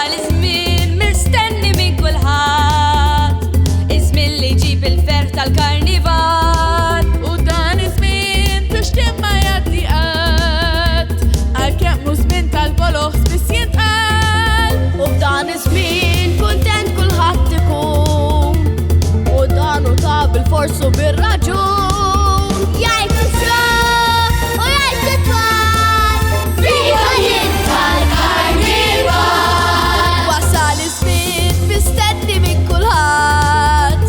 Wasal iż-żmien mistenni minn kulħadd, iż-żmien li jġib il-ferħ tal-Karnival. U dan iż-żmien tixtieq ma jgħaddi qatt, għalkemm hu żmien tal-boloħ spiss jintqal. U f'dan iż-żmien kuntent kulħadd ikun, u dan hu ta' bil-fors u bir-raġun. Jgħid ifraħ u jgħid titfal, viva jien tal-Karnival. Wasal iż-żmien mistenni minn kulħadd,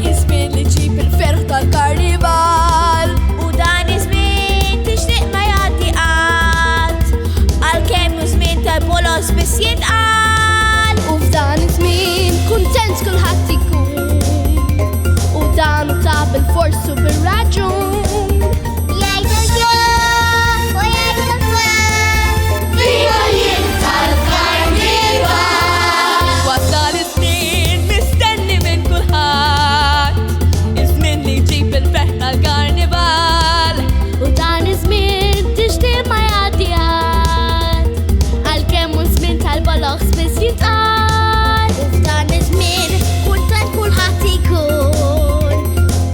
iż-żmien li jġib il-ferħ tal-Karnival. U dan iż-żmien tixtieq ma jgħaddi qatt, għalkemm hu żmien tal-boloħ spiss jintqal. U f'dan iż-żmien kuntent kulħadd ikun, u dan hu ta' bil-fors u bir-raġun. Jgħid ifraħ u jgħid titfal, viva jien tal-Karnival. Wasal iż-żmien mistenni minn kulħadd, iż-żmien li jġib il-ferħ tal-Karnival. U dan iż-żmien tixtieq ma jgħaddi qatt, għalkemm hu żmien tal-boloħ spiss jintqal. U f'dan iż-żmien kuntent kulħadd ikun,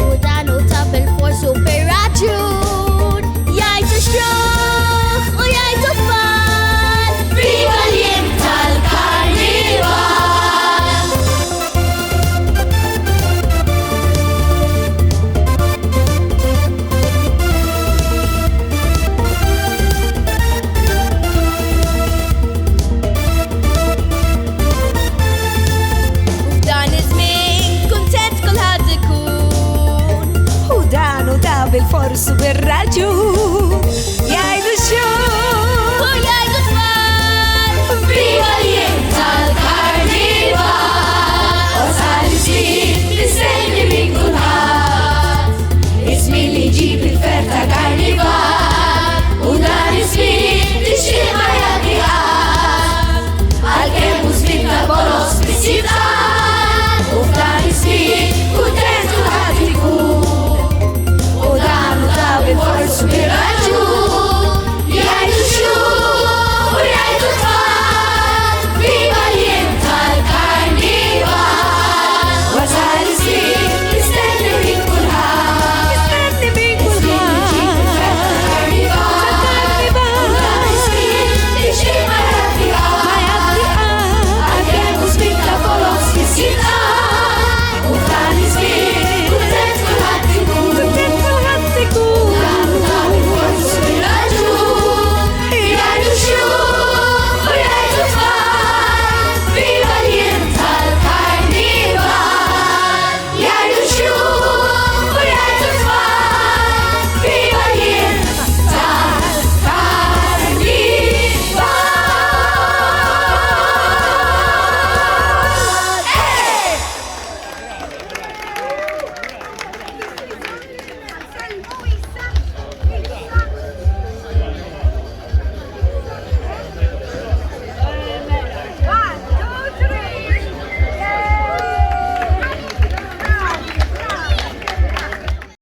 u dan hu ta' bil-fors u bir-raġun. Jgħid ixruħ u jgħid tfal, viva l-jiem tal-Karnival. Dan iż-żmien kuntent kulħadd ikun, u dan hu ta' bil-fors u bir-raġun. Jgħidu xjuħ U jgħidu tfal, viva l-jiem tal-Karnival. Wasal iż-żmien mistenni minn kulħadd, iż-żmien li jġib il-ferħ tal-Karnival. U dan iż-żmien tixtieq ma jgħaddi qatt, għalkemm hu żmien tal-boloħ spiss jintqal.